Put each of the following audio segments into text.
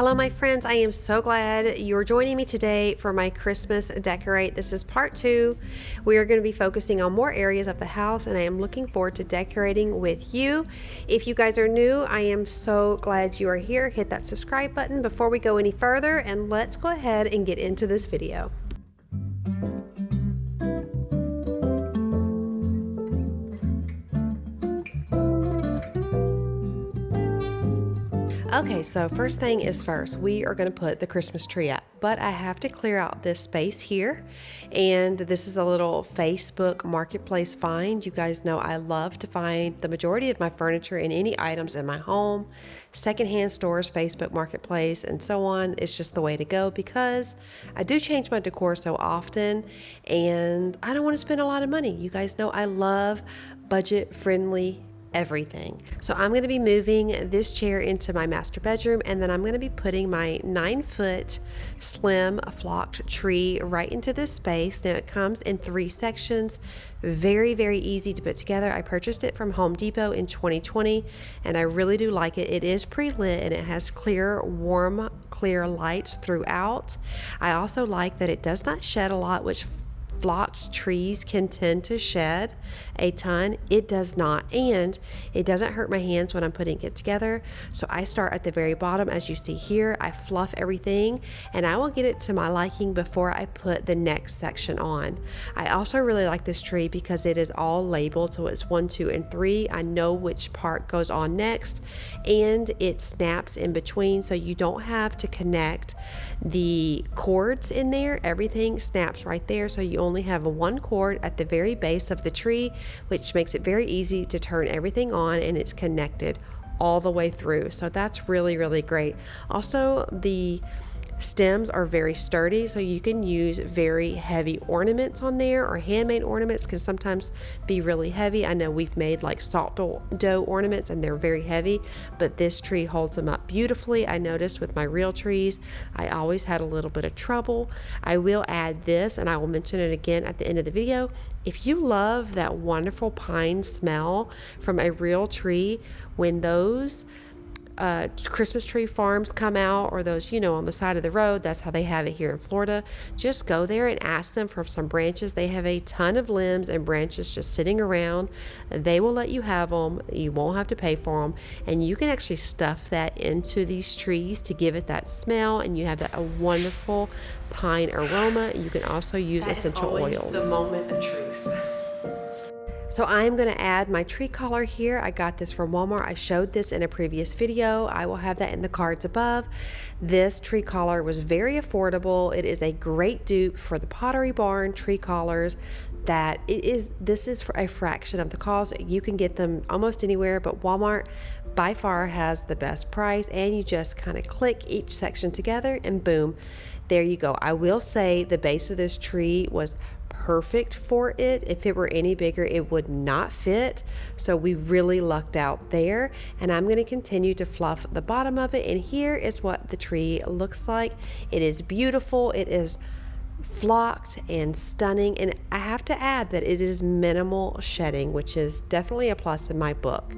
Hello my friends, I am so glad you're joining me today for my Christmas decorate. This is part 2. We are going to be focusing on more areas of the house and I am looking forward to decorating with you. If you guys are new, I am so glad you are here. Hit that subscribe button before we go any further and let's go ahead and get into this video. Okay, so first thing is first, we are going to put the Christmas tree up, but I have to clear out this space here, and this is a little Facebook marketplace find. You guys know I love to find the majority of my furniture and any items in my home, secondhand stores, Facebook marketplace, and so on. It's just the way to go because I do change my decor so often, and I don't want to spend a lot of money. You guys know I love budget-friendly everything. So I'm going to be moving this chair into my master bedroom, and then I'm going to be putting my 9-foot slim flocked tree right into this space. Now it comes in 3 sections, very easy to put together. I purchased it from Home Depot in 2020 and I really do like it. It is pre-lit and it has clear, warm, clear lights throughout. I also like that it does not shed a lot, which flocked trees can tend to shed a ton. It does not, and it doesn't hurt my hands when I'm putting it together. So I start at the very bottom, as you see here. I fluff everything and I will get it to my liking before I put the next section on. I also really like this tree because it is all labeled, so it's 1, 2, and 3. I know which part goes on next, and it snaps in between, so you don't have to connect the cords in there. Everything snaps right there, so you only have 1 cord at the very base of the tree, which makes it very easy to turn everything on, and it's connected all the way through. So that's really great. Also, the stems are very sturdy, so you can use very heavy ornaments on there, or handmade ornaments can sometimes be really heavy. I know we've made like salt dough ornaments and they're very heavy, but this tree holds them up beautifully. I noticed with my real trees, I always had a little bit of trouble. I will add this, and I will mention it again at the end of the video. If you love that wonderful pine smell from a real tree, when those Christmas tree farms come out, or those, on the side of the road, that's how they have it here in Florida, just go there and ask them for some branches. They have a ton of limbs and branches just sitting around. They will let you have them. You won't have to pay for them, and you can actually stuff that into these trees to give it that smell, and you have that a wonderful pine aroma. You can also use essential oils. The moment of truth. So I'm going to add my tree collar here. I got this from Walmart. I showed this in a previous video. I will have that in the cards above. This tree collar was very affordable. It is a great dupe for the Pottery Barn tree collars. This is for a fraction of the cost. You can get them almost anywhere, but Walmart by far has the best price, and you just kind of click each section together and boom, there you go. I will say the base of this tree was perfect for it. If it were any bigger, it would not fit, so we really lucked out there. And I'm going to continue to fluff the bottom of it, and here is what the tree looks like. It is beautiful. It is flocked and stunning, and I have to add that it is minimal shedding, which is definitely a plus in my book.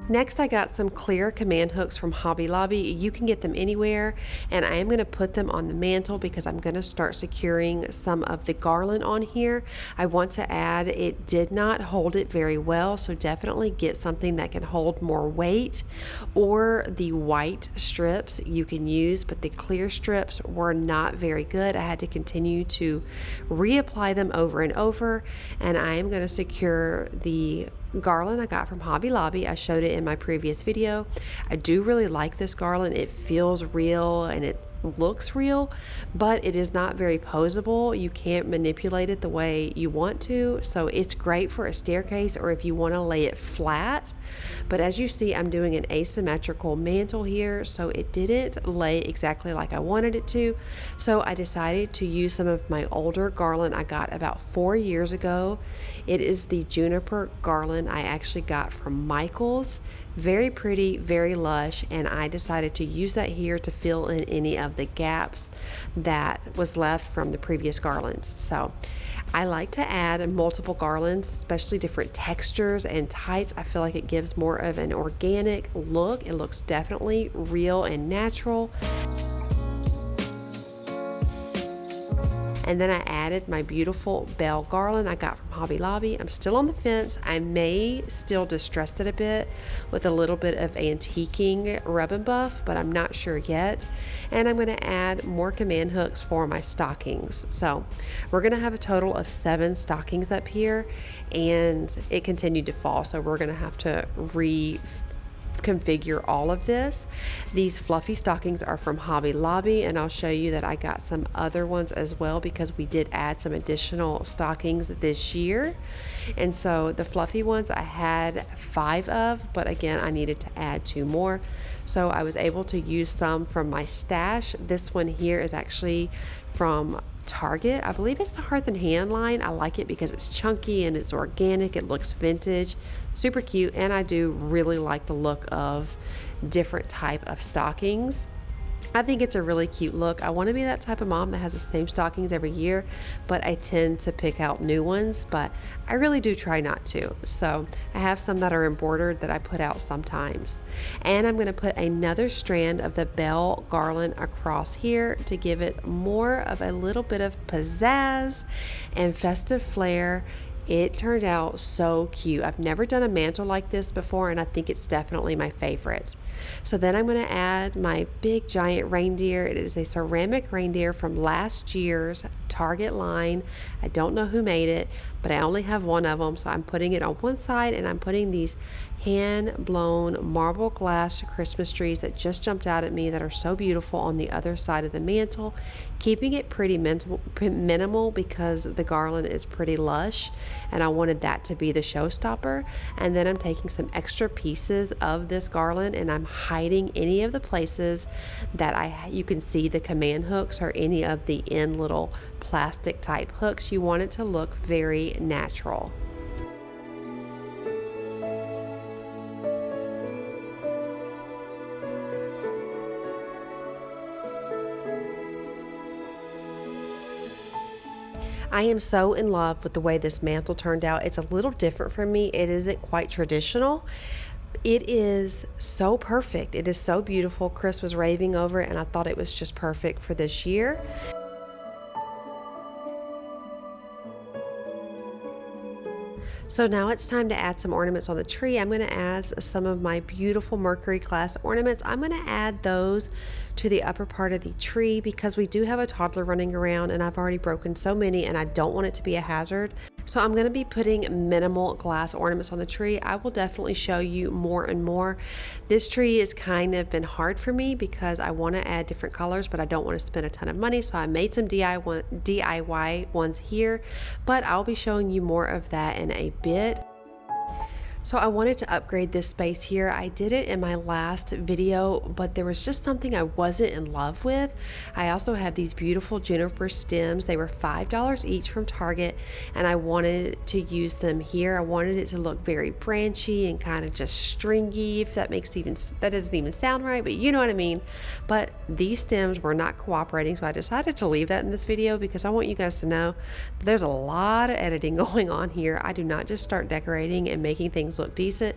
Next, I got some clear command hooks from Hobby Lobby. You can get them anywhere, and I am going to put them on the mantle because I'm going to start securing some of the garland on here. I want to add, it did not hold it very well, so definitely get something that can hold more weight, or the white strips you can use, but the clear strips were not very good. I had to continue to reapply them over and over, and I am going to secure the garland I got from Hobby Lobby. I showed it in my previous video. I do really like this garland. It feels real and it looks real, but it is not very posable. You can't manipulate it the way you want to, so it's great for a staircase or if you want to lay it flat. But as you see, I'm doing an asymmetrical mantle here, so it didn't lay exactly like I wanted it to. So I decided to use some of my older garland I got about 4 years ago. It is the juniper garland I actually got from Michael's. Very pretty, very lush, and I decided to use that here to fill in any of the gaps that was left from the previous garlands. So I like to add multiple garlands, especially different textures and types. I feel like it gives more of an organic look. It looks definitely real and natural. And then I added my beautiful bell garland I got from Hobby Lobby. I'm still on the fence. I may still distress it a bit with a little bit of antiquing rub and buff, but I'm not sure yet. And I'm going to add more command hooks for my stockings. So we're going to have a total of 7 stockings up here, and it continued to fall. So we're going to have to configure all of this. These fluffy stockings are from Hobby Lobby, and I'll show you that I got some other ones as well because we did add some additional stockings this year. And so the fluffy ones I had 5 of, but again I needed to add 2 more. So I was able to use some from my stash. This one here is actually from Target. I believe it's the Hearth and Hand line. I like it because it's chunky and it's organic. It looks vintage, super cute, and I do really like the look of different type of stockings. I think it's a really cute look. I want to be that type of mom that has the same stockings every year, but I tend to pick out new ones, but I really do try not to. So I have some that are embroidered that I put out sometimes. And I'm going to put another strand of the bell garland across here to give it more of a little bit of pizzazz and festive flair. It turned out so cute. I've never done a mantle like this before, and I think it's definitely my favorite. So then I'm going to add my big giant reindeer. It is a ceramic reindeer from last year's Target line. I don't know who made it, but I only have one of them, so I'm putting it on one side, and I'm putting these hand-blown marble glass Christmas trees that just jumped out at me that are so beautiful on the other side of the mantle, keeping it pretty minimal because the garland is pretty lush, and I wanted that to be the showstopper. And then I'm taking some extra pieces of this garland and I'm hiding any of the places that you can see the command hooks or any of the end little plastic type hooks. You want it to look very natural. I am so in love with the way this mantle turned out. It's a little different from me. It isn't quite traditional. It is so perfect. It is so beautiful. Chris was raving over it, and I thought it was just perfect for this year. So now it's time to add some ornaments on the tree. I'm going to add some of my beautiful Mercury glass ornaments. I'm going to add those to the upper part of the tree because we do have a toddler running around, and I've already broken so many and I don't want it to be a hazard. So I'm going to be putting minimal glass ornaments on the tree. I will definitely show you more and more. This tree has kind of been hard for me because I want to add different colors, but I don't want to spend a ton of money. So I made some DIY ones here, but I'll be showing you more of that in a bit. So I wanted to upgrade this space here. I did it in my last video, but there was just something I wasn't in love with. I also have these beautiful juniper stems. They were $5 each from Target, and I wanted to use them here. I wanted it to look very branchy and kind of just stringy, if that doesn't even sound right, but you know what I mean. But these stems were not cooperating, so I decided to leave that in this video because I want you guys to know there's a lot of editing going on here. I do not just start decorating and making things look decent.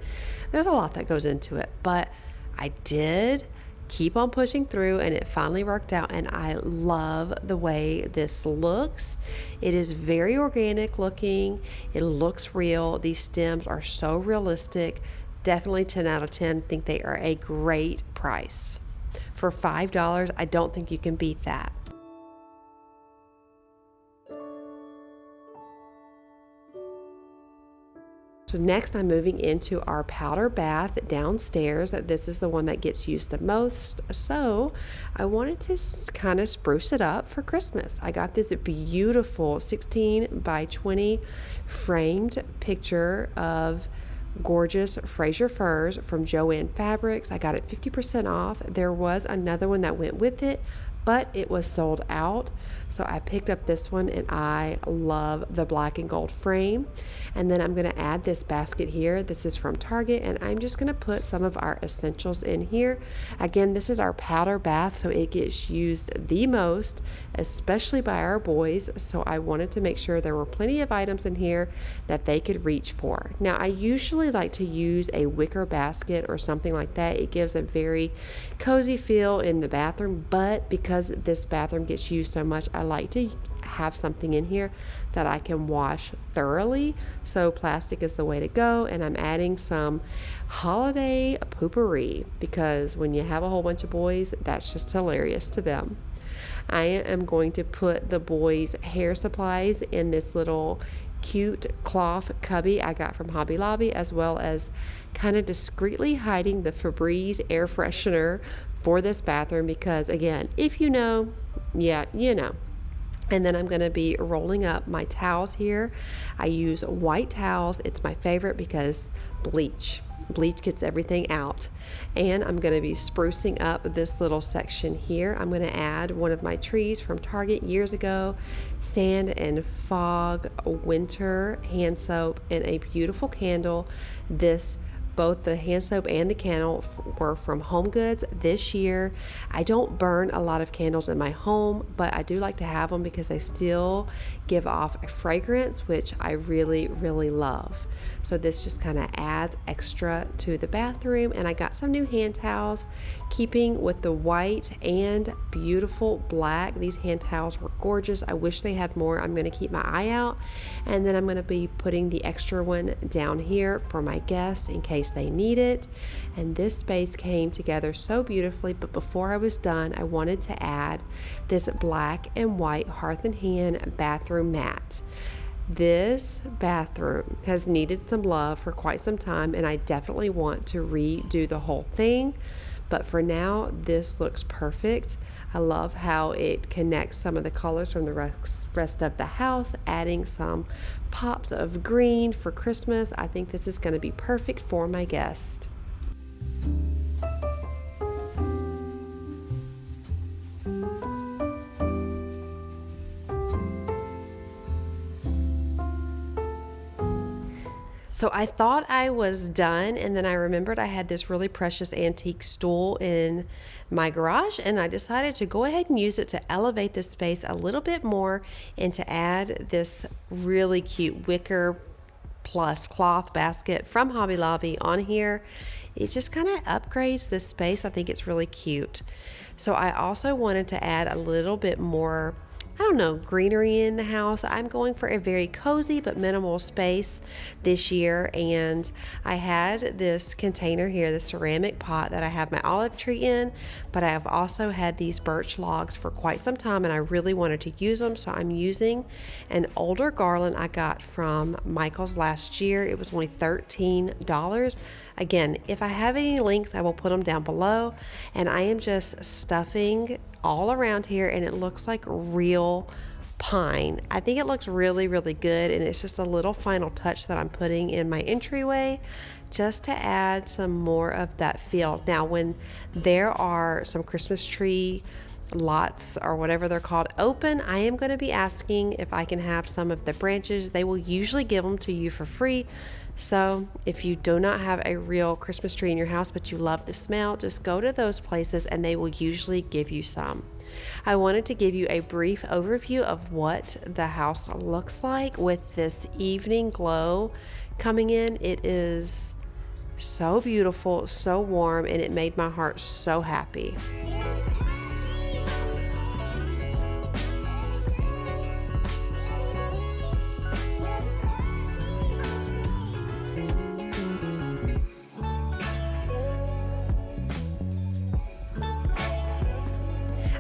There's a lot that goes into it, but I did keep on pushing through and it finally worked out, and I love the way this looks. It is very organic looking. It looks real. These stems are so realistic. Definitely 10 out of 10. Think they are a great price. For $5, I don't think you can beat that. So next I'm moving into our powder bath downstairs. This is the one that gets used the most. So I wanted to kind of spruce it up for Christmas. I got this beautiful 16 by 20 framed picture of gorgeous Fraser furs from Joann Fabrics. I got it 50% off. There was another one that went with it, but it was sold out. So I picked up this one, and I love the black and gold frame. And then I'm going to add this basket here. This is from Target, and I'm just going to put some of our essentials in here. Again, this is our powder bath, so it gets used the most, especially by our boys. So I wanted to make sure there were plenty of items in here that they could reach for. Now, I usually like to use a wicker basket or something like that. It gives a very cozy feel in the bathroom, but because this bathroom gets used so much, I like to have something in here that I can wash thoroughly. So plastic is the way to go, and I'm adding some holiday poopery because when you have a whole bunch of boys, that's just hilarious to them. I am going to put the boys' hair supplies in this little cute cloth cubby I got from Hobby Lobby, as well as kind of discreetly hiding the Febreze air freshener for this bathroom because, again, if you know, yeah, you know. And then I'm going to be rolling up my towels here. I use white towels. It's my favorite because bleach gets everything out. And I'm going to be sprucing up this little section here. I'm going to add one of my trees from Target years ago, sand and fog winter hand soap, and a beautiful candle. Both the hand soap and the candle were from Home Goods this year. I don't burn a lot of candles in my home, but I do like to have them because they still give off a fragrance, which I really, really love. So this just kind of adds extra to the bathroom. And I got some new hand towels, keeping with the white and beautiful black. These hand towels were gorgeous. I wish they had more. I'm going to keep my eye out. And then I'm going to be putting the extra one down here for my guests in case they need it. And this space came together so beautifully, but before I was done, I wanted to add this black and white Hearth and Hand bathroom mat. This bathroom has needed some love for quite some time, and I definitely want to redo the whole thing, but for now this looks perfect. I love how it connects some of the colors from the rest of the house, adding some pops of green for Christmas. I think this is going to be perfect for my guest. So I thought I was done, and then I remembered I had this really precious antique stool in my garage, and I decided to go ahead and use it to elevate this space a little bit more and to add this really cute wicker plus cloth basket from Hobby Lobby on here. It just kind of upgrades this space. I think it's really cute. So I also wanted to add a little bit more, I don't know, greenery in the house. I'm going for a very cozy but minimal space this year, and I had this container here, the ceramic pot that I have my olive tree in, but I have also had these birch logs for quite some time, and I really wanted to use them, so I'm using an older garland I got from Michael's last year. It was only $13. Again, if I have any links, I will put them down below, and I am just stuffing all around here, and it looks like real pine. I think it looks really, really good, and it's just a little final touch that I'm putting in my entryway just to add some more of that feel. Now, when there are some Christmas tree lots or whatever they're called open, I am going to be asking if I can have some of the branches. They will usually give them to you for free. So if you do not have a real Christmas tree in your house, but you love the smell, just go to those places and they will usually give you some. I wanted to give you a brief overview of what the house looks like with this evening glow coming in. It is so beautiful, so warm, and it made my heart so happy.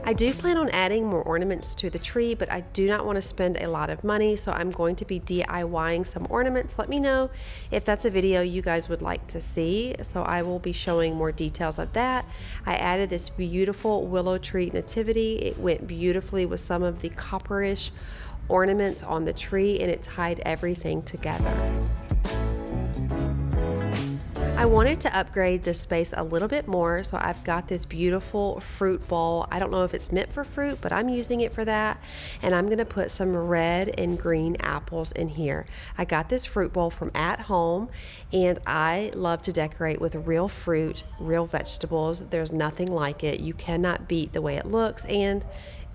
I do plan on adding more ornaments to the tree, but I do not want to spend a lot of money, so I'm going to be DIYing some ornaments. Let me know if that's a video you guys would like to see, so I will be showing more details of that. I added this beautiful willow tree nativity. It went beautifully with some of the copperish ornaments on the tree, and it tied everything together. I wanted to upgrade this space a little bit more, so I've got this beautiful fruit bowl. I don't know if it's meant for fruit, but I'm using it for that. And I'm gonna put some red and green apples in here. I got this fruit bowl from At Home, and I love to decorate with real fruit, real vegetables. There's nothing like it. You cannot beat the way it looks, and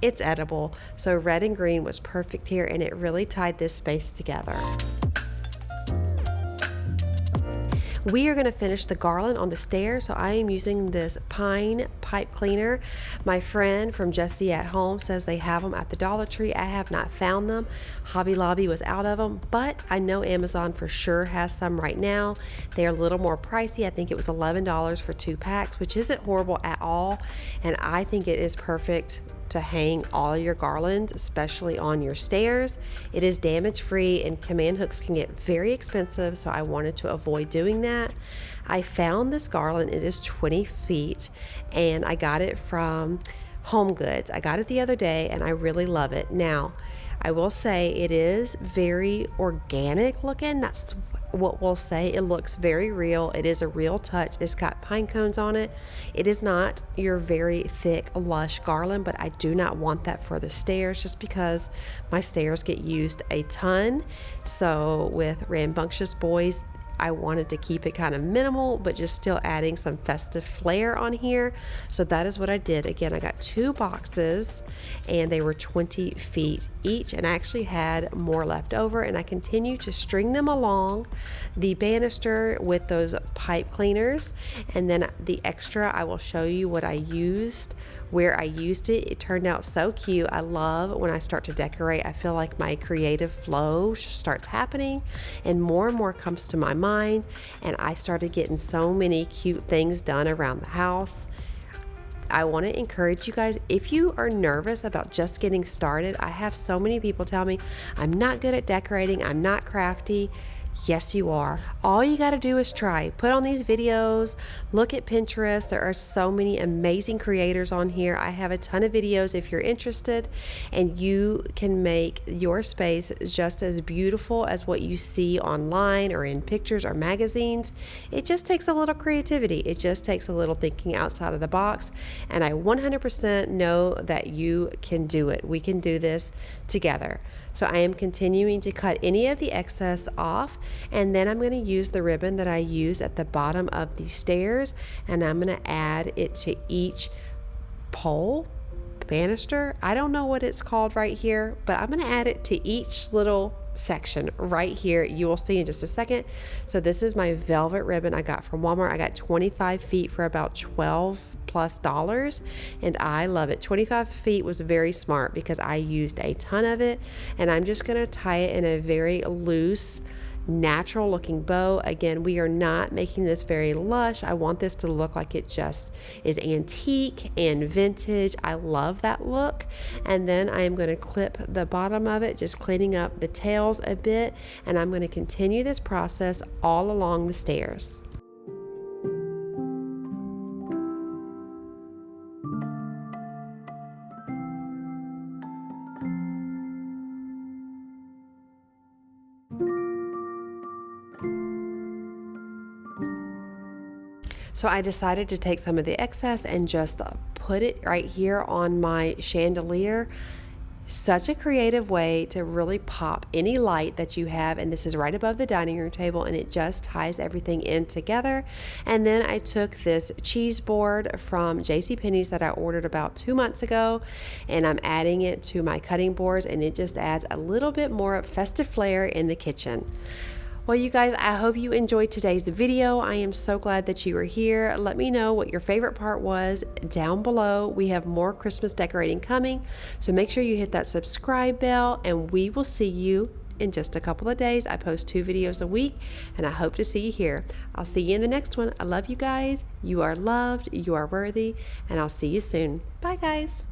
it's edible. So red and green was perfect here, and it really tied this space together. We are going to finish the garland on the stairs, so I am using this pine pipe cleaner. My friend from Jessie at Home says they have them at the Dollar Tree. I have not found them. Hobby Lobby was out of them, but I know Amazon for sure has some right now. They're a little more pricey. I think it was $11 for 2 packs, which isn't horrible at all, and I think it is perfect to hang all your garland, especially on your stairs. It is damage free, and command hooks can get very expensive, so I wanted to avoid doing that. I found this garland. It is 20 feet, and I got it from Home Goods. I got it the other day, and I really love it. Now, I will say it is very organic looking. That's what we'll say. It looks very real. It is a real touch. It's got pine cones on it. It is not your very thick, lush garland, but I do not want that for the stairs just because my stairs get used a ton. So with rambunctious boys, I wanted to keep it kind of minimal, but just still adding some festive flair on here. So that is what I did. Again, I got 2 boxes, and they were 20 feet each, and I actually had more left over, and I continue to string them along the banister with those pipe cleaners. And then the extra, I will show you what I used, where I used it. It turned out so cute. I love when I start to decorate, I feel like my creative flow starts happening, and more comes to my mind, and I started getting so many cute things done around the house. I want to encourage you guys, if you are nervous about just getting started, I have so many people tell me, I'm not good at decorating, I'm not crafty. Yes, you are. All you got to do is try. Put on these videos, look at Pinterest. There are so many amazing creators on here. I have a ton of videos if you're interested, and you can make your space just as beautiful as what you see online or in pictures or magazines. It just takes a little creativity. It just takes a little thinking outside of the box, and I 100% know that you can do it. We can do this together. So I am continuing to cut any of the excess off, and then I'm going to use the ribbon that I used at the bottom of the stairs, and I'm going to add it to each pole, banister. I don't know what it's called right here, but I'm going to add it to each little section right here. You will see in just a second. So this is my velvet ribbon I got from Walmart. I got 25 feet for about $12+, and I love it. 25 feet was very smart because I used a ton of it, and I'm just going to tie it in a very loose, natural looking bow. Again, we are not making this very lush. I want this to look like it just is antique and vintage. I love that look. And then I am going to clip the bottom of it, just cleaning up the tails a bit, and I'm going to continue this process all along the stairs. So I decided to take some of the excess and just put it right here on my chandelier. Such a creative way to really pop any light that you have, and this is right above the dining room table, and it just ties everything in together. And then I took this cheese board from JCPenney's that I ordered about 2 months ago, and I'm adding it to my cutting boards, and it just adds a little bit more festive flair in the kitchen. Well, you guys, I hope you enjoyed today's video. I am so glad that you were here. Let me know what your favorite part was down below. We have more Christmas decorating coming, so make sure you hit that subscribe bell, and we will see you in just a couple of days. I post 2 videos a week, and I hope to see you here. I'll see you in the next one. I love you guys. You are loved. You are worthy, and I'll see you soon. Bye, guys.